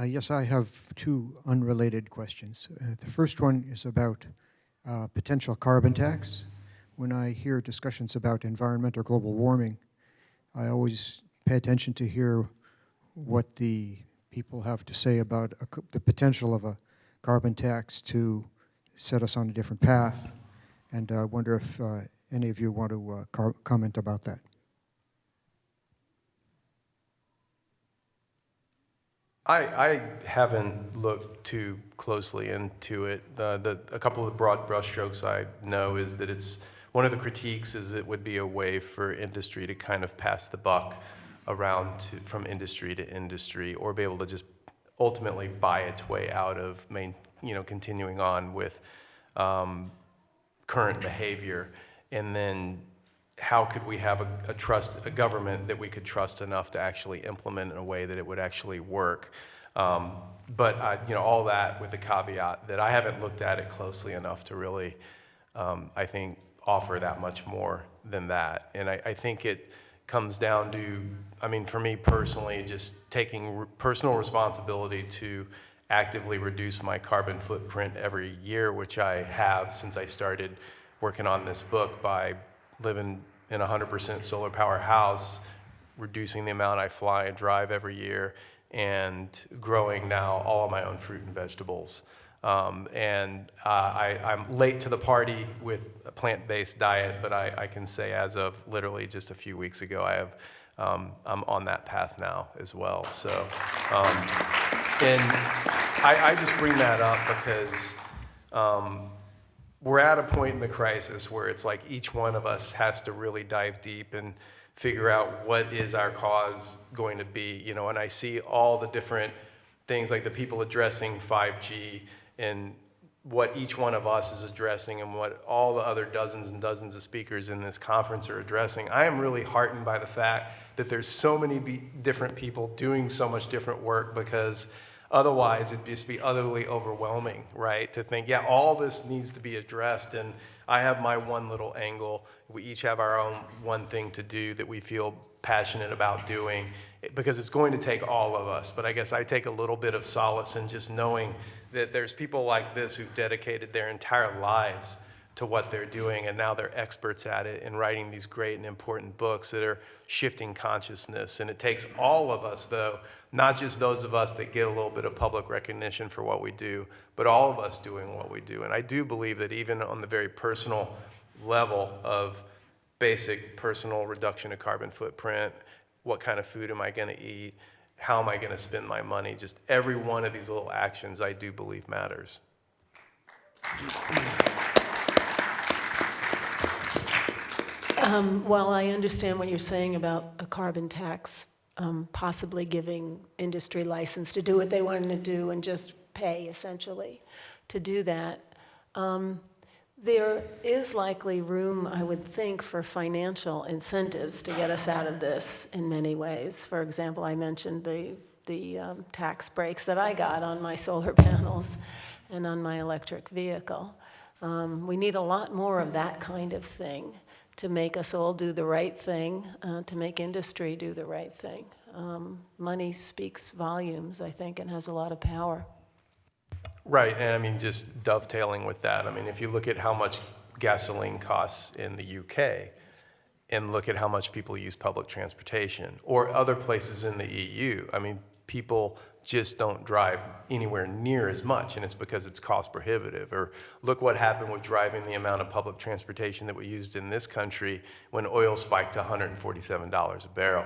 Yes, I have two unrelated questions. The first one is about potential carbon tax. When I hear discussions about environment or global warming, I always pay attention to hear what the people have to say about the potential of a carbon tax to set us on a different path. And I wonder if any of you want to comment about that. I haven't looked too closely into it. A couple of broad brushstrokes I know is that it's one of the critiques is it would be a way for industry to kind of pass the buck around from industry to industry, or be able to just ultimately buy its way out of continuing on with current behavior. And then how could we have a government that we could trust enough to actually implement in a way that it would actually work? But all that with the caveat that I haven't looked at it closely enough to really, I think, offer that much more than that. And I think it comes down to, for me personally, just taking personal responsibility to actively reduce my carbon footprint every year, which I have since I started working on this book by living in a 100% solar power house, reducing the amount I fly and drive every year, and growing now all of my own fruit and vegetables. I'm late to the party with a plant-based diet, but I can say as of literally just a few weeks ago, I'm on that path now as well. So, and I just bring that up because we're at a point in the crisis where it's like each one of us has to really dive deep and figure out what is our cause going to be, and I see all the different things, like the people addressing 5G and what each one of us is addressing and what all the other dozens and dozens of speakers in this conference are addressing. I am really heartened by the fact that there's so many different people doing so much different work, because otherwise it'd just be utterly overwhelming, right? To think, yeah, all this needs to be addressed, and I have my one little angle. We each have our own one thing to do that we feel passionate about doing, because it's going to take all of us. But I guess I take a little bit of solace in just knowing that there's people like this who've dedicated their entire lives to what they're doing, and now they're experts at it and writing these great and important books that are shifting consciousness. And it takes all of us, though, not just those of us that get a little bit of public recognition for what we do, but all of us doing what we do. And I do believe that even on the very personal level of basic personal reduction of carbon footprint, what kind of food am I going to eat, how am I going to spend my money, just every one of these little actions I do believe matters. While I understand what you're saying about a carbon tax, possibly giving industry license to do what they want to do and just pay, essentially, to do that, there is likely room, I would think, for financial incentives to get us out of this in many ways. For example, I mentioned the tax breaks that I got on my solar panels and on my electric vehicle. We need a lot more of that kind of thing to make us all do the right thing, to make industry do the right thing. Money speaks volumes, I think, and has a lot of power. Right, and just dovetailing with that, if you look at how much gasoline costs in the UK, and look at how much people use public transportation, or other places in the EU, people just don't drive anywhere near as much, and it's because it's cost prohibitive. Or look what happened with driving the amount of public transportation that we used in this country when oil spiked to $147 a barrel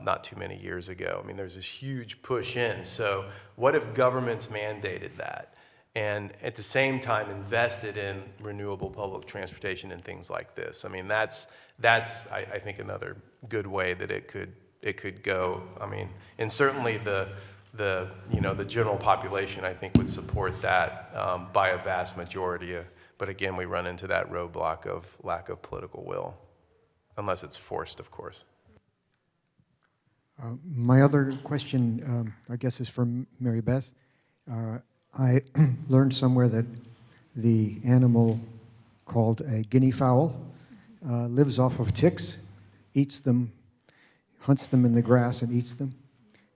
not too many years ago. There's this huge push in. So what if governments mandated that and at the same time invested in renewable public transportation and things like this? That's I think another good way that it could go. And certainly the general population, I think, would support that by a vast majority. But again, we run into that roadblock of lack of political will, unless it's forced, of course. My other question, I guess, is for Mary Beth. I learned somewhere that the animal called a guinea fowl lives off of ticks, eats them, hunts them in the grass and eats them.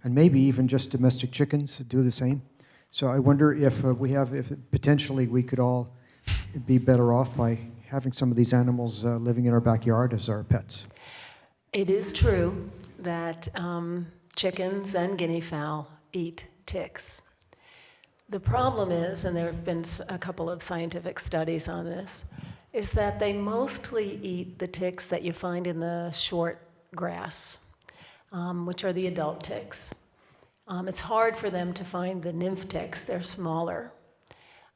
and maybe even just domestic chickens do the same. So I wonder if if potentially we could all be better off by having some of these animals living in our backyard as our pets. It is true that chickens and guinea fowl eat ticks. The problem is, and there have been a couple of scientific studies on this, is that they mostly eat the ticks that you find in the short grass, which are the adult ticks. It's hard for them to find the nymph ticks, they're smaller.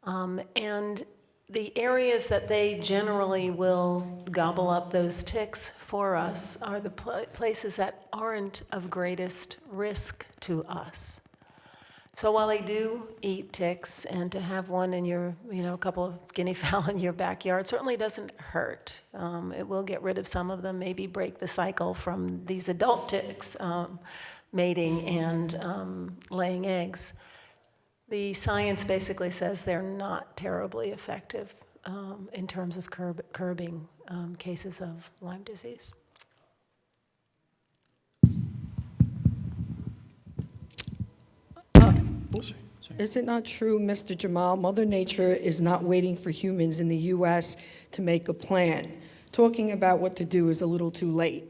And the areas that they generally will gobble up those ticks for us are the places that aren't of greatest risk to us. So while they do eat ticks, and to have one in your, a couple of guinea fowl in your backyard certainly doesn't hurt. It will get rid of some of them, maybe break the cycle from these adult ticks mating and laying eggs. The science basically says they're not terribly effective in terms of curbing cases of Lyme disease. Is it not true, Mr. Jamail, Mother Nature is not waiting for humans in the U.S. to make a plan? Talking about what to do is a little too late.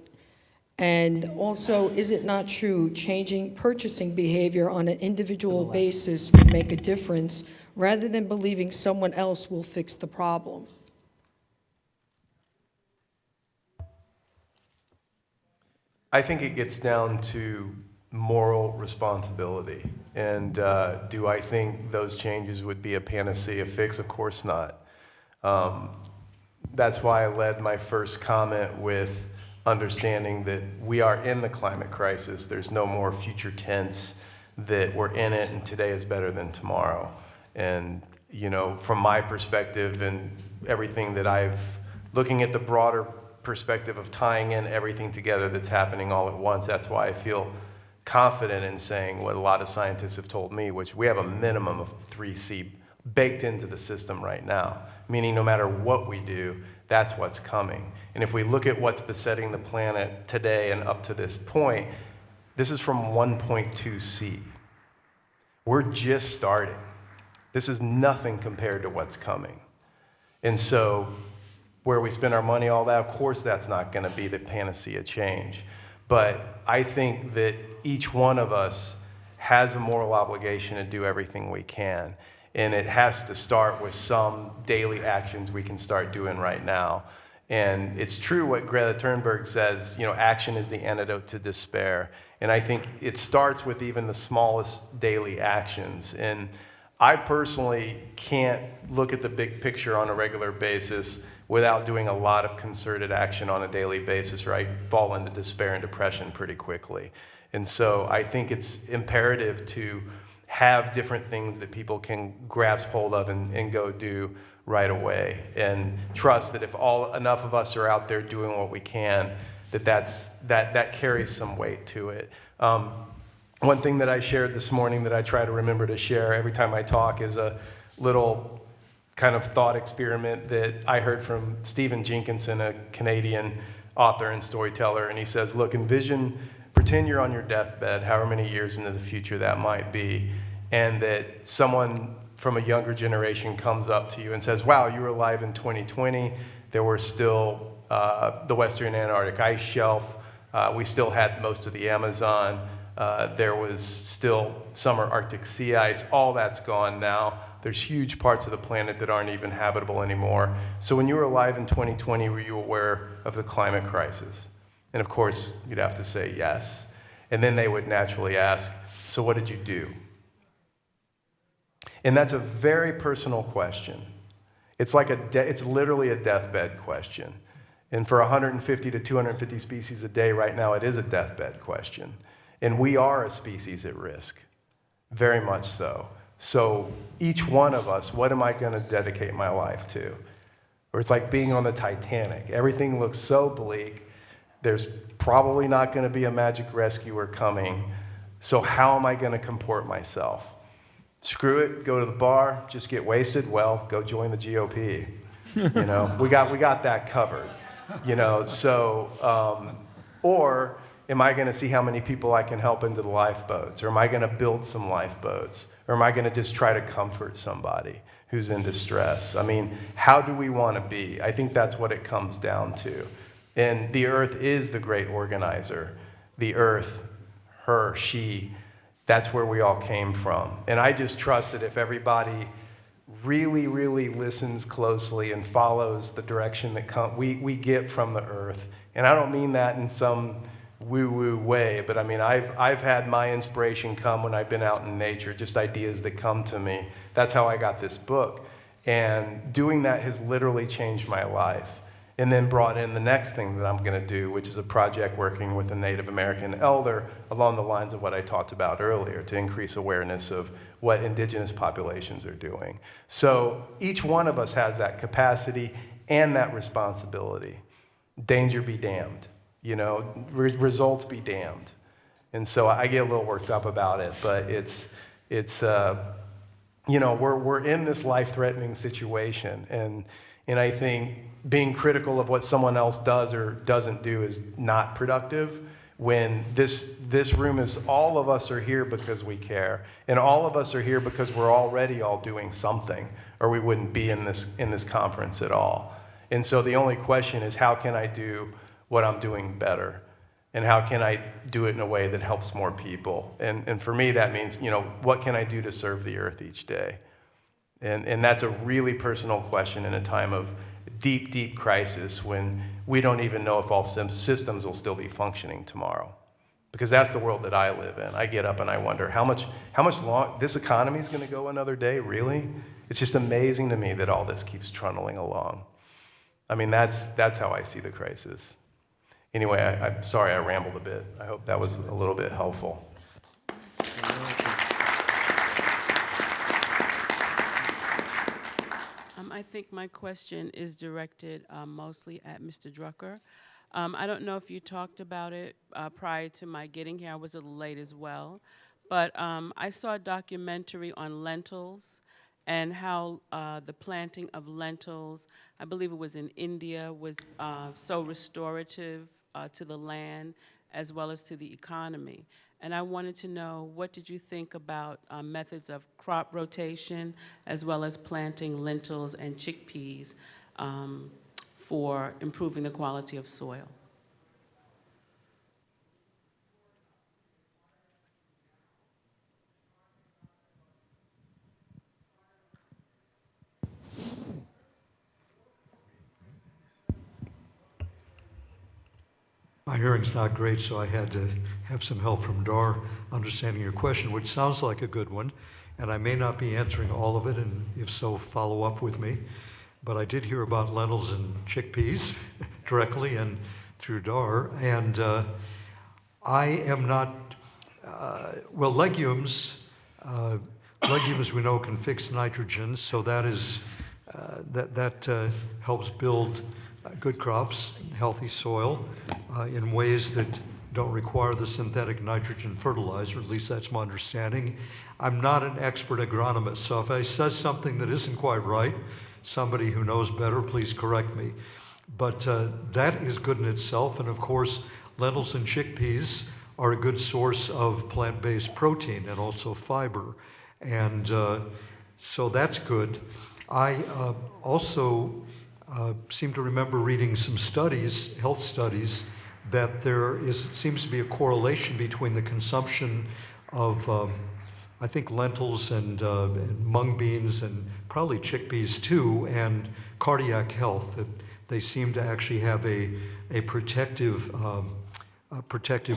And also, is it not true changing purchasing behavior on an individual basis would make a difference rather than believing someone else will fix the problem? I think it gets down to moral responsibility. And do I think those changes would be a panacea fix? Of course not. That's why I led my first comment with understanding that we are in the climate crisis. There's no more future tense, that we're in it and today is better than tomorrow. And, from my perspective and everything that looking at the broader perspective of tying in everything together that's happening all at once, that's why I feel confident in saying what a lot of scientists have told me, which we have a minimum of 3C baked into the system right now, meaning no matter what we do, that's what's coming. And if we look at what's besetting the planet today and up to this point, this is from 1.2C. We're just starting. This is nothing compared to what's coming. And so where we spend our money, all that, of course that's not going to be the panacea change. But I think that each one of us has a moral obligation to do everything we can. And it has to start with some daily actions we can start doing right now. And it's true what Greta Thunberg says, action is the antidote to despair. And I think it starts with even the smallest daily actions. And I personally can't look at the big picture on a regular basis without doing a lot of concerted action on a daily basis, or I fall into despair and depression pretty quickly. And so I think it's imperative to have different things that people can grasp hold of and go do right away, and trust that if enough of us are out there doing what we can, that carries some weight to it. One thing that I shared this morning that I try to remember to share every time I talk is a little kind of thought experiment that I heard from Stephen Jenkinson, a Canadian author and storyteller, and he says, look, pretend you're on your deathbed, however many years into the future that might be, and that someone from a younger generation comes up to you and says, wow, you were alive in 2020, there were still the Western Antarctic ice shelf, we still had most of the Amazon, there was still summer Arctic sea ice, all that's gone now. There's huge parts of the planet that aren't even habitable anymore. So when you were alive in 2020, were you aware of the climate crisis? And of course, you'd have to say yes. And then they would naturally ask, so what did you do? And that's a very personal question. It's it's literally a deathbed question. And for 150 to 250 species a day right now, it is a deathbed question. And we are a species at risk, very much so. So each one of us, what am I going to dedicate my life to? Or it's like being on the Titanic. Everything looks so bleak. There's probably not going to be a magic rescuer coming. So how am I going to comport myself? Screw it, go to the bar, just get wasted? Well, go join the GOP. We got that covered. So, or am I going to see how many people I can help into the lifeboats? Or am I going to build some lifeboats? Or am I going to just try to comfort somebody who's in distress? I mean, how do we want to be? I think that's what it comes down to. And the earth is the great organizer. The earth, her, she, that's where we all came from. And I just trust that if everybody really, really listens closely and follows the direction that we get from the earth. And I don't mean that in some woo-woo way, but I mean, I've had my inspiration come when I've been out in nature, just ideas that come to me. That's how I got this book. And doing that has literally changed my life. And then brought in the next thing that I'm going to do, which is a project working with a Native American elder along the lines of what I talked about earlier, to increase awareness of what indigenous populations are doing. So each one of us has that capacity and that responsibility. Danger be damned, you know, results be damned. And so I get a little worked up about it, but it's you know, we're in this life-threatening situation, and I think being critical of what someone else does or doesn't do is not productive. When this room is, all of us are here because we care, and all of us are here because we're already all doing something, or we wouldn't be in this conference at all. And so the only question is, how can I do what I'm doing better? And how can I do it in a way that helps more people? And for me, that means, you know, what can I do to serve the earth each day? And that's a really personal question in a time of deep, deep crisis when we don't even know if all systems will still be functioning tomorrow. Because that's the world that I live in. I get up and I wonder, how much long, this economy is going to go another day, really? It's just amazing to me that all this keeps trundling along. I mean, that's how I see the crisis. Anyway, I'm sorry I rambled a bit. I hope that was a little bit helpful. I think my question is directed mostly at Mr. Druker. I don't know if you talked about it prior to my getting here. I was a little late as well. But I saw a documentary on lentils and how the planting of lentils, I believe it was in India, was so restorative to the land as well as to the economy. And I wanted to know, what did you think about methods of crop rotation as well as planting lentils and chickpeas for improving the quality of soil? My hearing's not great, so I had to have some help from Dahr understanding your question, which sounds like a good one, and I may not be answering all of it, and if so, follow up with me. But I did hear about lentils and chickpeas directly and through Dahr, and I am not, well, legumes we know can fix nitrogen, so that is, that helps build good crops, healthy soil, in ways that don't require the synthetic nitrogen fertilizer, at least that's my understanding. I'm not an expert agronomist, so if I say something that isn't quite right, somebody who knows better, please correct me. But that is good in itself, and of course, lentils and chickpeas are a good source of plant-based protein and also fiber, and so that's good. I also seem to remember reading some studies, health studies, that seems to be a correlation between the consumption of, I think, lentils and mung beans and probably chickpeas too, and cardiac health. That they seem to actually have a protective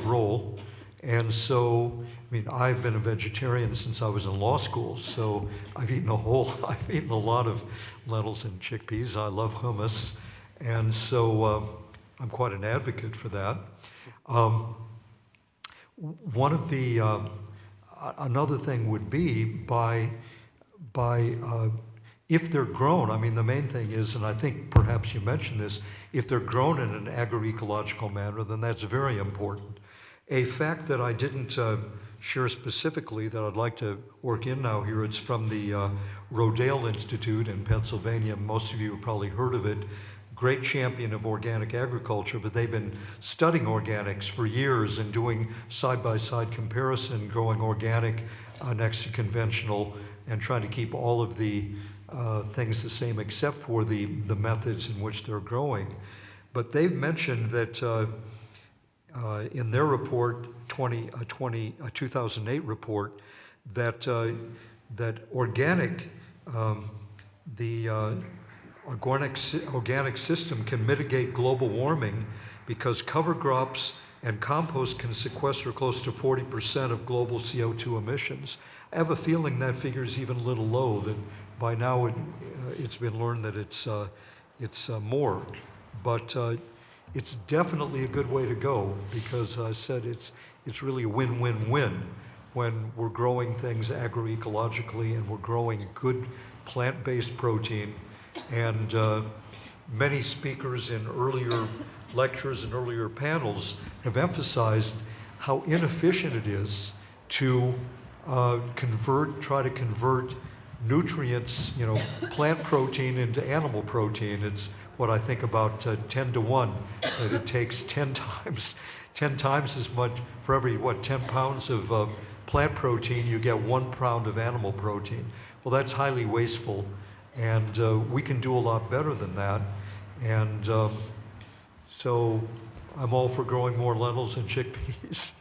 role. And so, I mean, I've been a vegetarian since I was in law school, so I've eaten a lot of lentils and chickpeas. I love hummus, and so I'm quite an advocate for that. One of the another thing would be by if they're grown. I mean, the main thing is, and I think perhaps you mentioned this, if they're grown in an agroecological manner, then that's very important. A fact that I didn't share specifically that I'd like to work in now here, it's from the Rodale Institute in Pennsylvania. Most of you have probably heard of it. great champion of organic agriculture, but they've been studying organics for years and doing side-by-side comparison, growing organic next to conventional, and trying to keep all of the things the same except for the methods in which they're growing. But they've mentioned that in their report, 2008 report, that organic, the organic system can mitigate global warming because cover crops and compost can sequester close to 40% of global CO2 emissions. I have a feeling that figure is even a little low, that by now it's been learned that it's more. But it's definitely a good way to go because I said it's really a win-win-win when we're growing things agroecologically and we're growing good plant-based protein. And many speakers in earlier lectures and earlier panels have emphasized how inefficient it is to try to convert nutrients, plant protein into animal protein. It's what I think about 10 to 1, that it takes 10 times as much for every, 10 pounds of plant protein, you get 1 pound of animal protein. Well, that's highly wasteful, and we can do a lot better than that. And so I'm all for growing more lentils and chickpeas.